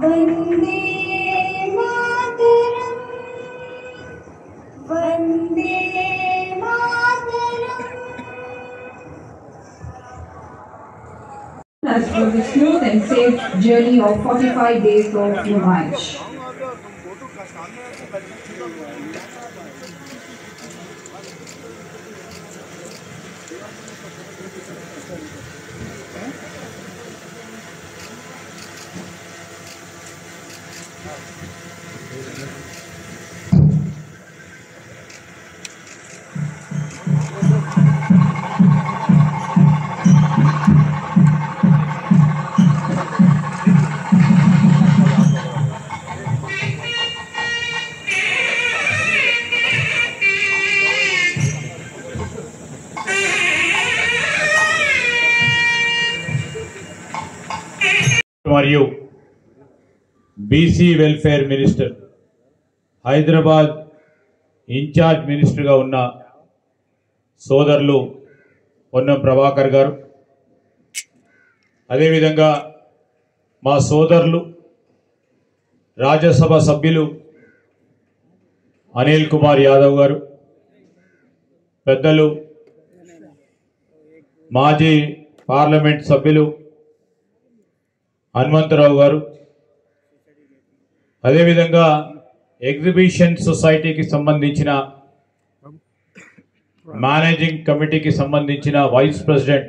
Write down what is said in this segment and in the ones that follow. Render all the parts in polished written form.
Vande Mataram Vande Mataram. As for the smooth and safe journey of 45 days of Numayish. మరియు BC welfare minister Hyderabad in charge మినిస్టర్గా ఉన్న సోదరులు పొన్నం ప్రభాకర్ గారు, అదేవిధంగా మా సోదరులు రాజ్యసభ సభ్యులు అనిల్ కుమార్ యాదవ్ గారు, పెద్దలు మాజీ పార్లమెంట్ సభ్యులు హనుమంతరావు గారు, అదేవిధంగా ఎగ్జిబిషన్ సొసైటీకి సంబంధించిన మేనేజింగ్ కమిటీకి సంబంధించిన వైస్ ప్రెసిడెంట్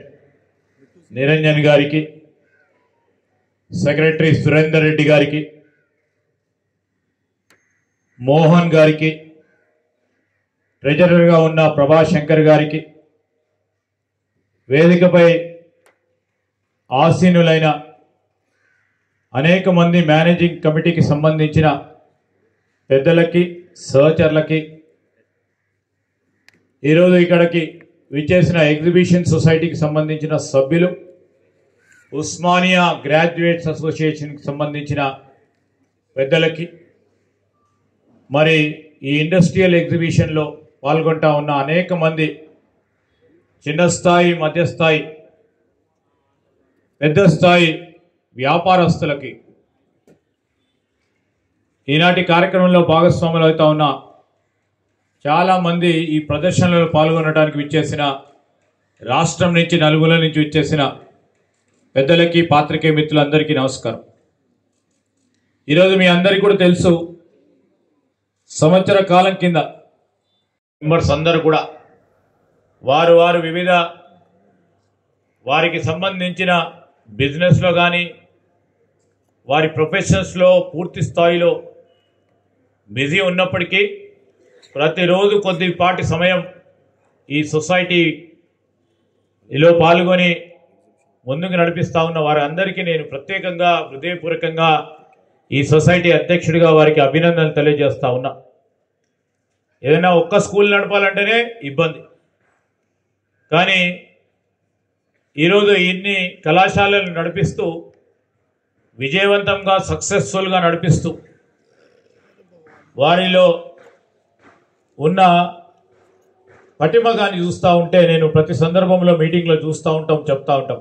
నిరంజన్ గారికి, సెక్రటరీ సురేందర్ రెడ్డి గారికి, మోహన్ గారికి, ట్రెజరర్గా ఉన్న ప్రభాశంకర్ గారికి, వేదికపై ఆసీనులైన అనేక మంది మేనేజింగ్ కమిటీకి సంబంధించిన పెద్దలకి, సహచరులకి, ఈరోజు ఇక్కడికి విచ్చేసిన ఎగ్జిబిషన్ సొసైటీకి సంబంధించిన సభ్యులు, ఉస్మానియా గ్రాడ్యుయేట్స్ అసోసియేషన్కి సంబంధించిన పెద్దలకి, మరి ఈ ఇండస్ట్రియల్ ఎగ్జిబిషన్లో పాల్గొంటా ఉన్న అనేక మంది చిన్న స్థాయి, మధ్యస్థాయి, పెద్ద స్థాయి వ్యాపారస్తులకి, ఈనాటి కార్యక్రమంలో భాగస్వాములు అవుతా ఉన్న చాలామంది ఈ ప్రదర్శనలో పాల్గొనడానికి విచ్చేసిన రాష్ట్రం నుంచి, నలుగుల నుంచి విచ్చేసిన పెద్దలకి, పాత్రికేయ మిత్రులందరికీ నమస్కారం. ఈరోజు మీ అందరికీ కూడా తెలుసు, సంవత్సర కాలం కింద మెంబర్స్ అందరూ కూడా వారు వివిధ వారికి సంబంధించిన బిజినెస్లో కానీ వారి ప్రొఫెషన్స్లో పూర్తి స్థాయిలో బిజీ ఉన్నప్పటికీ ప్రతిరోజు కొద్దిపాటి సమయం ఈ సొసైటీలో పాల్గొని ముందుకు నడిపిస్తూ ఉన్న వారందరికీ నేను ప్రత్యేకంగా హృదయపూర్వకంగా ఈ సొసైటీ అధ్యక్షుడిగా వారికి అభినందనలు తెలియజేస్తా ఉన్నా. ఏదైనా ఒక్క స్కూల్ నడపాలంటేనే ఇబ్బంది, కానీ ఈరోజు ఇన్ని కళాశాలలు నడిపిస్తూ విజయవంతంగా, సక్సెస్ఫుల్గా నడిపిస్తూ వారిలో ఉన్న పటిమగాని చూస్తూ ఉంటే నేను ప్రతి సందర్భంలో మీటింగ్లో చూస్తూ ఉంటాం, చెప్తా ఉంటాం.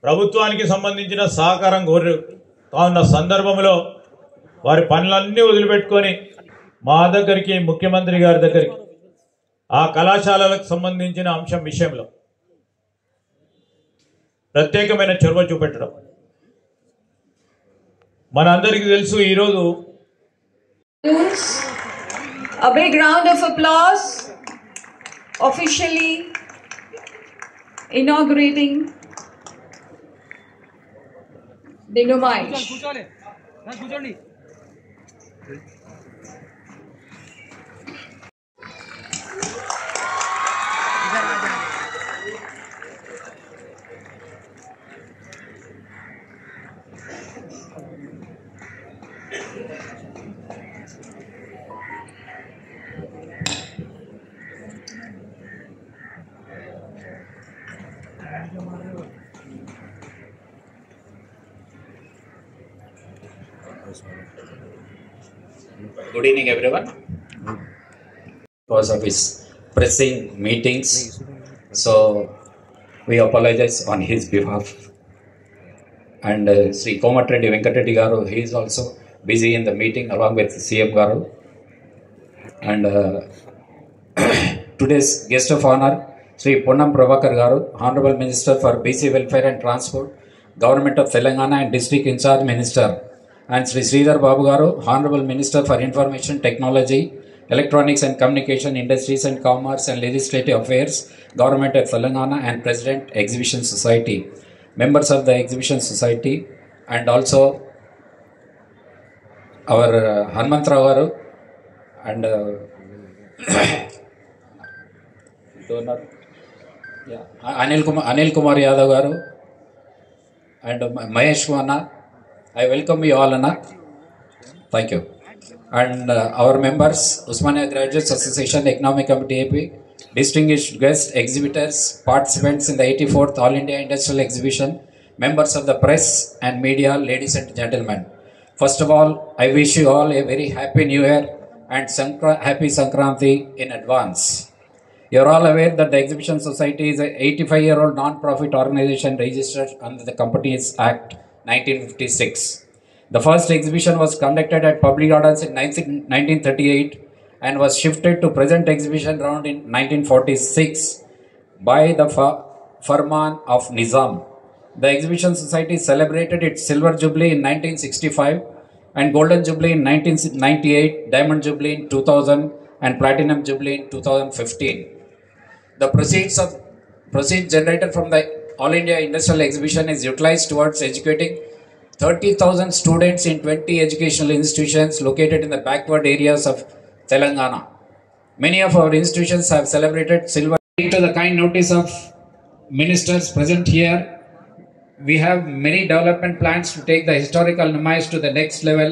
ప్రభుత్వానికి సంబంధించిన సహకారం కావున్న సందర్భంలో వారి పనులన్నీ వదిలిపెట్టుకొని మా దగ్గరికి, ముఖ్యమంత్రి గారి దగ్గరికి ఆ కళాశాలలకు సంబంధించిన అంశం విషయంలో ప్రత్యేకమైన చొరవ చూపెట్టడం. మనందరికీ తెలుసు, ఈరోజు A big round of applause officially inaugurating the Numayish. Good evening, everyone. Because of his pressing meetings, so we apologize on his behalf. and Sri Komatreddy Venkatreddy Garu, he is also busy in the meeting along with CM Garu. And today's guest of honor, Sri Ponnam Prabhakar Garu, Honorable Minister for BC Welfare and Transport, Government of Telangana and District in charge Minister, and Sri Sridhar Babu Garu, Honorable Minister for Information Technology, Electronics and Communication, Industries and Commerce and Legislative Affairs, Government of Telangana, and President, Exhibition Society, members of the Exhibition Society, and also our Hanumantrao Garu and donor, Anil Kumar Yadav Garu and Mahesh Anna. I welcome you all, Anna. Thank you. And our members, Usmania Graduates Association, Economic Committee AP, distinguished guests, exhibitors, participants in the 84th All India Industrial Exhibition, members of the press and media, ladies and gentlemen. First of all, I wish you all a very happy New Year and happy Sankranti in advance. You are all aware that the Exhibition Society is an 85-year-old non-profit organization registered under the Companies Act 1956. The first exhibition was conducted at public gardens in 1938 and was shifted to present exhibition ground in 1946 by the Farman of Nizam. The Exhibition Society celebrated its Silver Jubilee in 1965 and Golden Jubilee in 1998, Diamond Jubilee in 2000 and Platinum Jubilee in 2015. The proceeds generated from the All India Industrial Exhibition is utilized towards educating 30,000 students in 20 educational institutions located in the backward areas of Telangana. Many of our institutions have celebrated silver. To the kind notice of ministers present here, we have many development plans to take the historical Numayish to the next level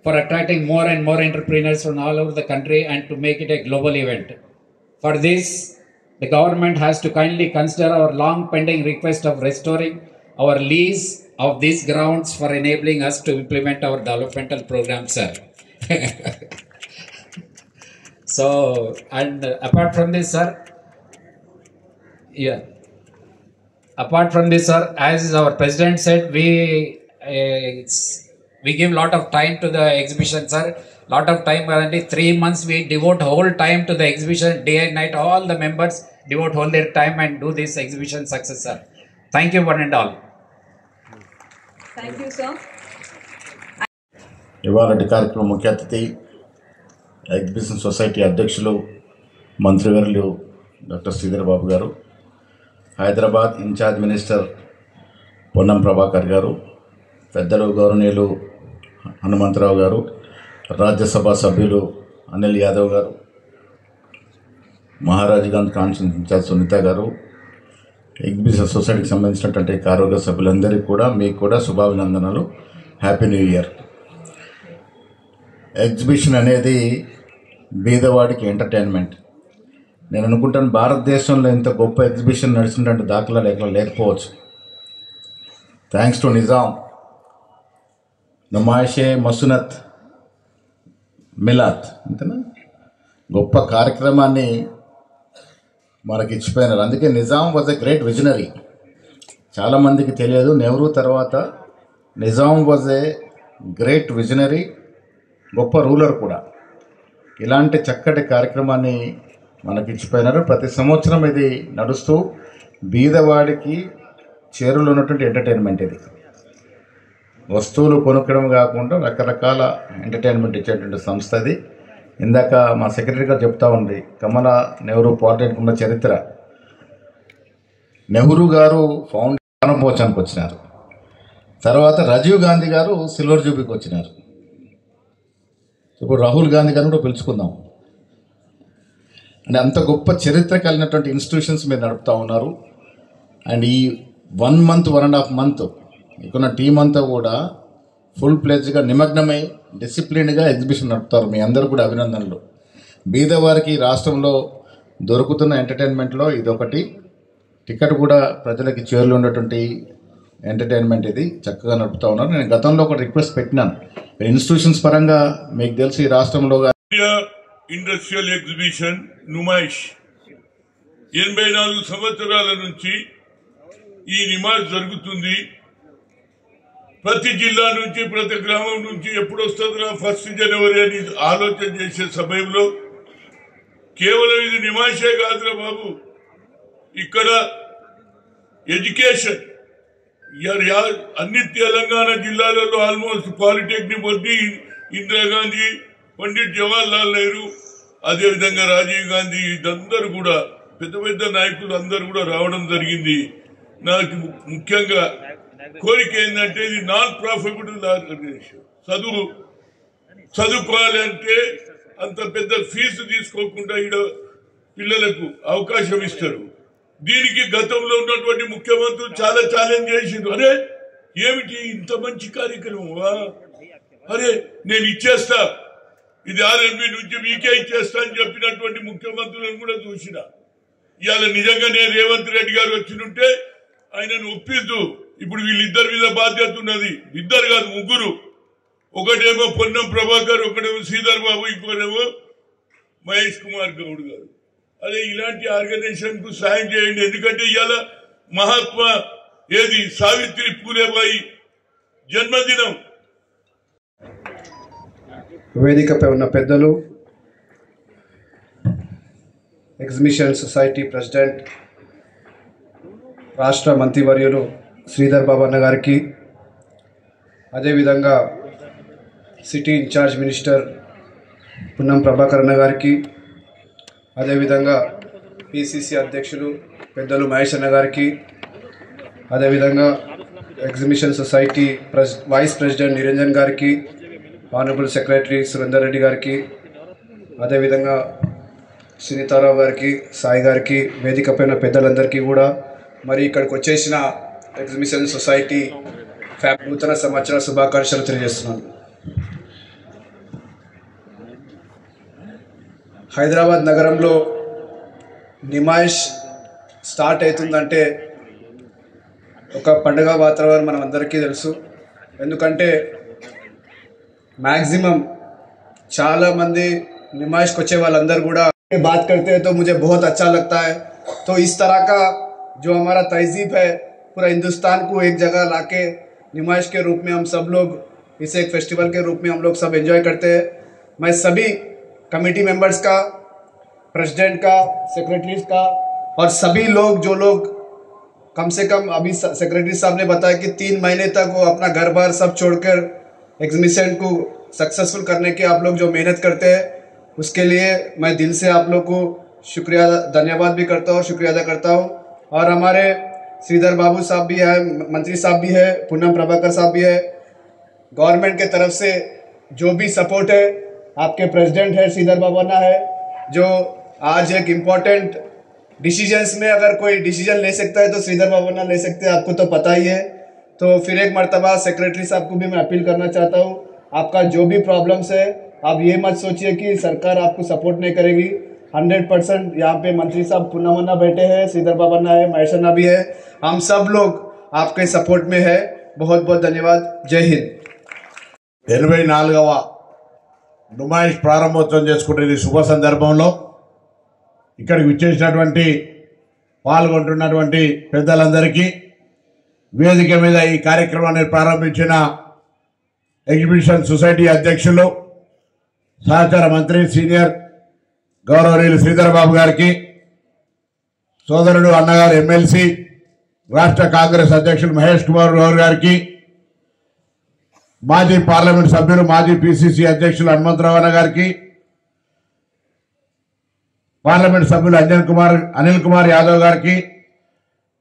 for attracting more and more entrepreneurs from all over the country and to make it a global event. For this, the government has to kindly consider our long pending request of restoring our lease of these grounds for enabling us to implement our developmental program, sir. So, and apart from this, sir, apart from this, sir, as our president said, we give lot of time to the exhibition, sir. Lot of time, currently 3 months we devote whole time to the exhibition, day and night. All the members devote whole their time and do this exhibition success, sir. Thank you, one and all. Thank you, sir. ఇవాళటి కార్యక్రమం ముఖ్య అతిథి exhibition society అధ్యక్షులు మంత్రివర్యులు doctor Sridhar Babu గారు, Hyderabad incharge minister Ponnam Prabhakar గారు, పెద్దలు గౌరవనీయులు హనుమంతరావు గారు, రాజ్యసభ సభ్యులు అనిల్ యాదవ్ గారు, మహారాజ్గంజ్ కాన్స్టిట్యూన్సీ ఇన్ఛార్జ్ సునీత గారు, ఎగ్జిబిషన్ సొసైటీకి సంబంధించినటువంటి కార్యవర్గ సభ్యులందరికీ కూడా మీకు కూడా శుభాభినందనలు. Happy new year. ఎగ్జిబిషన్ అనేది బీదవాడికి ఎంటర్టైన్మెంట్. నేను అనుకుంటాను భారతదేశంలో ఇంత గొప్ప ఎగ్జిబిషన్ నడిచినటువంటి దాఖలాలు ఎక్కడ లేకపోవచ్చు. థ్యాంక్స్ టు నిజాం, నుమాయిషే మసునత్ మిలాత్, అంతేనా, గొప్ప కార్యక్రమాన్ని మనకి ఇచ్చిపోయినారు. అందుకే Nizam was a great visionary. చాలామందికి తెలియదు, నెహ్రూ తర్వాత Nizam was a great visionary, గొప్ప రూలర్ కూడా. ఇలాంటి చక్కటి కార్యక్రమాన్ని మనకి ఇచ్చిపోయినారు. ప్రతి సంవత్సరం ఇది నడుస్తూ బీదవాడికి చేరులో ఉన్నటువంటి ఎంటర్టైన్మెంట్. ఇది వస్తువులు కొనుక్కడం కాకుండా రకరకాల ఎంటర్టైన్మెంట్ ఇచ్చేటువంటి సంస్థ ఇది. ఇందాక మా సెక్రటరీ గారు చెప్తా ఉంది కమలా నెహ్రూ పాలిటెక్నిక్ ఉన్న చరిత్ర. నెహ్రూ గారు ఫౌండేషన్ అనుభవించడానికి వచ్చినారు, తర్వాత రాజీవ్ గాంధీ గారు సిల్వర్ జూబీకి వచ్చినారు, ఇప్పుడు రాహుల్ గాంధీ గారిని కూడా పిలుచుకుందాం. అంటే అంత గొప్ప చరిత్ర కలిగినటువంటి ఇన్స్టిట్యూషన్స్ మీరు నడుపుతూ ఉన్నారు. అండ్ ఈ 1 month 1.5 months ఇక్కడ టీం అంతా కూడా ఫుల్ ప్లేజ్గా నిమగ్నమై డిసిప్లిన్గా ఎగ్జిబిషన్ నడుపుతారు. మీ అందరూ కూడా అభినందనలు. బీదవారికి రాష్ట్రంలో దొరుకుతున్న ఎంటర్టైన్మెంట్లో ఇదొకటి. టికెట్ కూడా ప్రజలకి చేరులో ఉన్నటువంటి ఎంటర్టైన్మెంట్ ఇది చక్కగా నడుపుతూ ఉన్నారు. నేను గతంలో ఒక రిక్వెస్ట్ పెట్టినాను, ఇన్స్టిట్యూషన్స్ పరంగా మీకు తెలిసి ఈ రాష్ట్రంలో ఇండస్ట్రియల్ ఎగ్జిబిషన్ నుమాయిష్ 84 సంవత్సరాల నుంచి ఈ నిమాజ్ జరుగుతుంది. ప్రతి జిల్లా నుంచి ప్రతి గ్రామం నుంచి ఎప్పుడు వస్తుందిరా 1 జనవరి అని ఆలోచన చేసే సమయంలో కేవలం ఇది నిమాషే కాదురా బాబు, ఇక్కడ ఎడ్యుకేషన్ అన్ని తెలంగాణ జిల్లాలలో ఆల్మోస్ట్ పాలిటెక్నిక్ వద్ద ఇందిరాగాంధీ, పండిట్ జవహర్లాల్ నెహ్రూ, అదేవిధంగా రాజీవ్ గాంధీ, ఇదందరూ కూడా పెద్ద పెద్ద నాయకులు అందరూ కూడా రావడం జరిగింది. నాకు ముఖ్యంగా కోరిక ఏంటంటే ఇది నాన్ ప్రాఫిటబుల్ ఆర్గనైజేషన్. చదువుకోవాలంటే అంత పెద్ద ఫీజు తీసుకోకుండా ఈడ పిల్లలకు అవకాశం ఇస్తారు. దీనికి గతంలో ఉన్నటువంటి ముఖ్యమంత్రులు చాలా ఛాలెంజ్ చేసిండు. అరే ఏమిటి ఇంత మంచి కార్యక్రమమా, అరే నేను ఇచ్చేస్తా, ఇది ఆర్ఎంపీ నుంచి మీకే ఇచ్చేస్తా అని చెప్పినటువంటి ముఖ్యమంత్రులను కూడా చూసిన. ఇవాళ నిజంగా నేను రేవంత్ రెడ్డి గారు వచ్చినుంటే ఆయనను ఒప్పిస్తూ ఇప్పుడు వీళ్ళిద్దరి మీద బాధ్యత ఉన్నది. ఇద్దరు కాదు, ముగ్గురు. ఒకటేమో పొన్నం ప్రభాకర్, ఒకటేమో శ్రీధర్ బాబు, ఇంకోటేమో మహేష్ కుమార్ గౌడ్ గారు. అదే ఇలాంటి ఆర్గనైజేషన్ కు సాయం చేయండి. ఎందుకంటే ఇవాళ మహాత్మా సావిత్రి పూలేబాయి జన్మదినం. వేదికపై ఉన్న పెద్దలు, ఎగ్జిబిషన్ సొసైటీ ప్రెసిడెంట్, రాష్ట్ర మంత్రివర్యులు శ్రీధర్ బాబు అన్న గారికి, అదేవిధంగా సిటీ ఇన్ఛార్జ్ మినిస్టర్ పున్నం ప్రభాకర్ అన్న గారికి, అదేవిధంగా పిసిసి అధ్యక్షులు పెద్దలు మహేష్ అన్న గారికి, అదేవిధంగా exhibition society vice president Niranjan గారికి, ఆనరబుల్ సెక్రటరీ సురేందర్ రెడ్డి గారికి, అదేవిధంగా సునీతారావు గారికి, సాయి గారికి, వేదికపైన పెద్దలందరికీ కూడా, మరి ఇక్కడికి వచ్చేసిన ఎగ్జిబిషన్ సొసైటీ నూతన సంవత్సర శుభాకాంక్షలు తెలియజేస్తున్నాను. హైదరాబాద్ నగరంలో నిమాయిష్ స్టార్ట్ అవుతుందంటే ఒక పండుగ వాతావరణం మనం అందరికీ తెలుసు. ఎందుకంటే मैक्सिमम చాలా మంది निमाइश को वाले गुड़ा बात करते हैं तो मुझे बहुत अच्छा लगता है. तो इस तरह का जो हमारा तहजीब है पूरा हिंदुस्तान को एक जगह लाके निमाइश के रूप में हम सब लोग इसे एक फेस्टिवल के रूप में हम लोग सब एंजॉय करते हैं. मैं सभी कमेटी मेंबर्स का, प्रेसिडेंट का, सेक्रेटरीज का और सभी लोग जो लोग कम से कम अभी सेक्रेटरी साहब ने बताया कि 3 महीने तक वो अपना घर बार सब छोड़कर एग्जीबिशन को सक्सेसफुल करने के आप लोग जो मेहनत करते हैं उसके लिए मैं दिल से आप लोग को शुक्रिया धन्यवाद भी करता हूँ, शुक्रिया अदा करता हूँ. और हमारे श्रीधर बाबू साहब भी है, मंत्री साहब भी है, पुन्नम प्रभाकर साहब भी है. गवर्नमेंट के तरफ से जो भी सपोर्ट है, आपके प्रेसिडेंट है श्रीधर बाबा है, जो आज एक इम्पोर्टेंट डिसीजंस में अगर कोई डिसीजन ले सकता है तो श्रीधर बाबा ले सकते हैं, आपको तो पता ही है. तो फिर एक मर्तबा सेक्रेटरी साहब को भी मैं अपील करना चाहता हूँ, आपका जो भी प्रॉब्लम्स है आप ये मत सोचिए कि सरकार आपको सपोर्ट नहीं करेगी. 100% यहाँ पे मंत्री साहब पुन्नमन्ना बैठे हैं, श्रीधर बाबन्ना है, महेशन्ना भी है, हम सब लोग आपके सपोर्ट में है. बहुत बहुत धन्यवाद. जय हिंद. 84వ నుమాయిష్ ప్రారంభోత్సవం చేసుకుంటున్న శుభ సందర్భంలో ఇక్కడికి విచ్చేసినటువంటి పాల్గొంటున్నటువంటి పెద్దలందరికీ, వేదిక మీద ఈ కార్యక్రమాన్ని ప్రారంభించిన ఎగ్జిబిషన్ సొసైటీ అధ్యక్షులు, సహచార మంత్రి, సీనియర్ గౌరవనీయులు శ్రీధర్ బాబు గారికి, సోదరుడు అన్నగారు ఎమ్మెల్సీ, రాష్ట్ర కాంగ్రెస్ అధ్యక్షులు మహేష్ కుమార్ గౌడ్ గారికి, మాజీ పార్లమెంట్ సభ్యులు, మాజీ పిసిసి అధ్యక్షులు హనుమంతరావు అన్న గారికి, పార్లమెంట్ సభ్యులు అనిల్ కుమార్ యాదవ్ గారికి,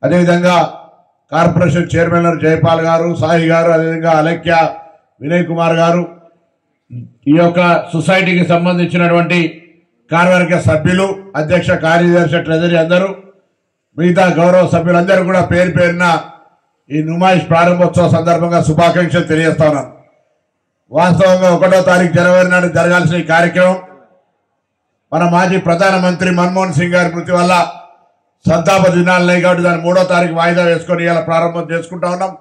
అదేవిధంగా కార్పొరేషన్ చైర్మన్ జయపాల్ గారు, సాయి గారు, అదేవిధంగా అలక్య వినయ్ కుమార్ గారు, ఈ యొక్క సొసైటీకి సంబంధించినటువంటి కార్యవర్గ సభ్యులు, అధ్యక్ష, కార్యదర్శి, ట్రెజరీ అందరూ, మిగతా గౌరవ సభ్యులందరూ కూడా పేరు పేరున ఈ నుమాయిష్ ప్రారంభోత్సవ సందర్భంగా శుభాకాంక్షలు తెలియజేస్తా ఉన్నాను. వాస్తవంగా 1వ తారీఖు జనవరి నాడు జరగాల్సిన ఈ కార్యక్రమం మన మాజీ ప్రధానమంత్రి మన్మోహన్ సింగ్ గారి మృతి వల్ల సంతాప దినాలున్నాయి కాబట్టి దాన్ని 3వ తారీఖు వాయిదా వేసుకొని ఇలా ప్రారంభం చేసుకుంటా ఉన్నాం.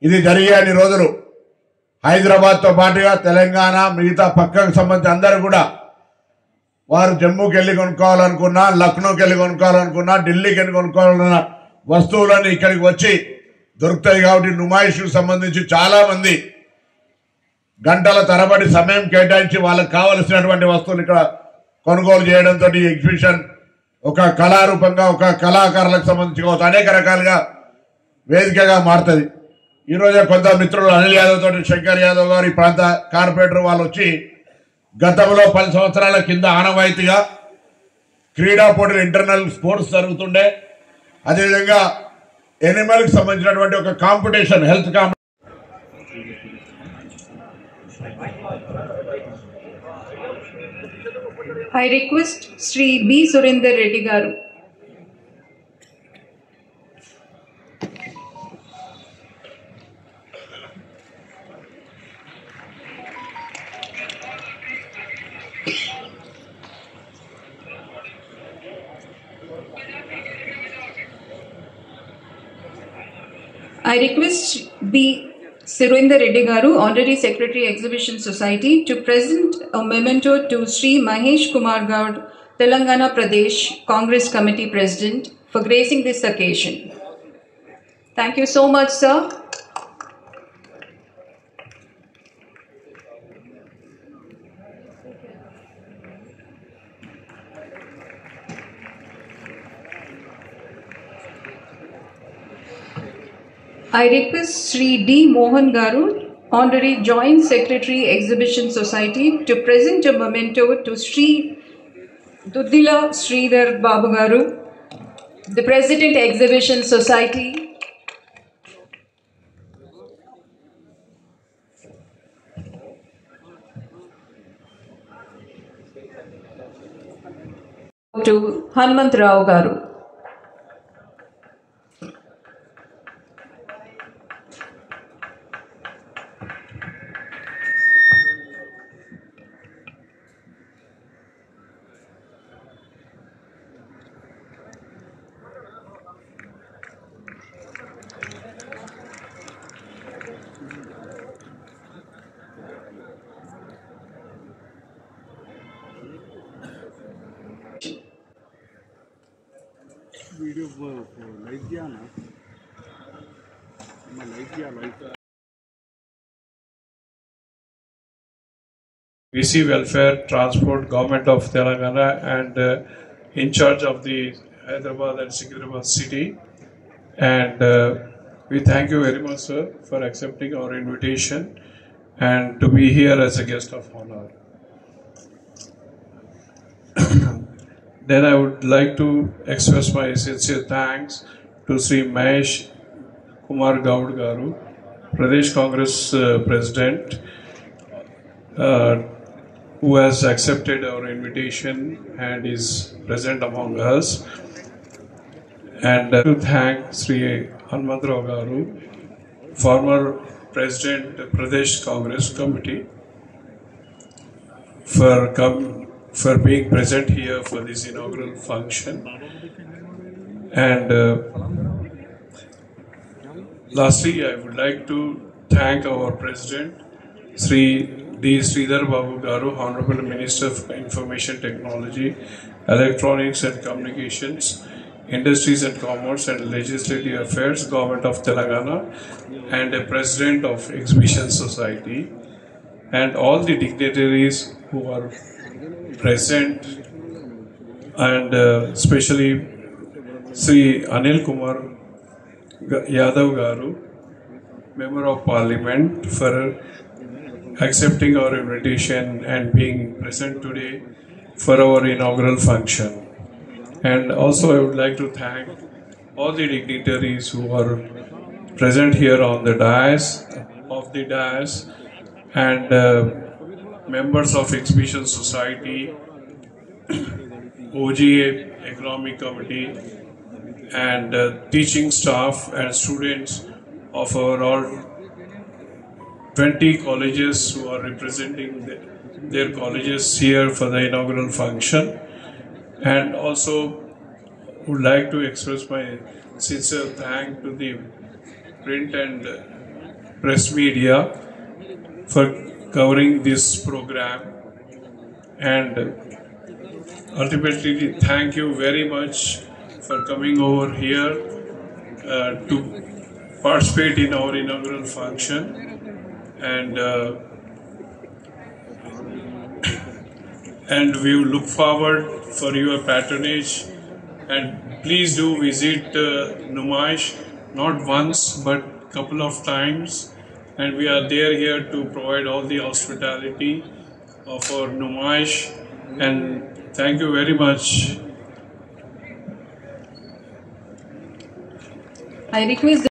ఇది జరిగే అన్ని రోజులు హైదరాబాద్తో పాటుగా తెలంగాణ, మిగతా పక్కకు సంబంధించి అందరూ కూడా వారు జమ్మూకి వెళ్ళి కొనుక్కోవాలనుకున్నా, లక్నోకి వెళ్ళి కొనుక్కోవాలనుకున్నా, ఢిల్లీకి వెళ్ళి కొనుక్కోవాలన్న వస్తువులను ఇక్కడికి వచ్చి దొరుకుతాయి. కాబట్టి నుమాయిష్కు సంబంధించి చాలా మంది గంటల తరబడి సమయం కేటాయించి వాళ్ళకి కావలసినటువంటి వస్తువులు ఇక్కడ కొనుగోలు చేయడంతో ఈ ఎగ్జిబిషన్ ఒక కళారూపంగా ఒక కళాకారులకు సంబంధించి కావచ్చు అనేక రకాలుగా వేదికగా మారుతుంది. ఈరోజే కొంత మిత్రులు అనిల్ యాదవ్ తోటి శంకర్ యాదవ్ గారు ఈ ప్రాంత కార్పొరేటర్ వాళ్ళు వచ్చి గతంలో 10 సంవత్సరాల కింద ఆనవాయితీగా క్రీడా పోటీలు ఇంటర్నల్ స్పోర్ట్స్ జరుగుతుండే, అదేవిధంగా ఎనిమల్కి సంబంధించినటువంటి ఒక competition health competition I request Sri B. Surinder Reddy Garu. I request B. Surinder Reddy Garu, Honorary Secretary Exhibition Society, to present a memento to Sri Mahesh Kumar Gaud, Telangana Pradesh Congress Committee President, for gracing this occasion. Thank you so much, sir. I request Sri D. Mohan Garu, Honorary Joint Secretary Exhibition Society, to present a memento to Sri Dudila Sridhar Babu Garu, the President Exhibition Society. To Hanmant Rao Garu. BC Welfare, Transport, Government of Telangana, and in charge of the Hyderabad and Secunderabad city. And we thank you very much, sir, for accepting our invitation and to be here as a guest of honor. Then I would like to express my sincere thanks to Sri Mahesh Kumar Gaud Garu, Pradesh Congress President, who has accepted our invitation and is present among us. And to thank Sri Hanmantrao Garu, former President Pradesh Congress Committee, for being present here for this inaugural function. And lastly, I would like to thank our President, Sri D. Sridhar Babu Garu, Honorable Minister of Information Technology, Electronics and Communications, Industries and Commerce and Legislative Affairs, Government of Telangana, and a President of Exhibition Society, and all the dignitaries who are present, and especially Sri Anil Kumar Yadav Garu, Member of Parliament, for accepting our invitation and being present today for our inaugural function. And also I would like to thank all the dignitaries who are present here on the dais, and members of Exhibition Society, OGA Economic Committee, and teaching staff and students of our all 20 colleges who are representing their colleges here for the inaugural function. And also would like to express my sincere thanks to the print and press media for covering this program, and ultimately thank you very much for coming over here to participate in our inaugural function, and we look forward for your patronage. And please do visit Numaish, not once but couple of times, and we are there here to provide all the hospitality for Numaish. And thank you very much. I request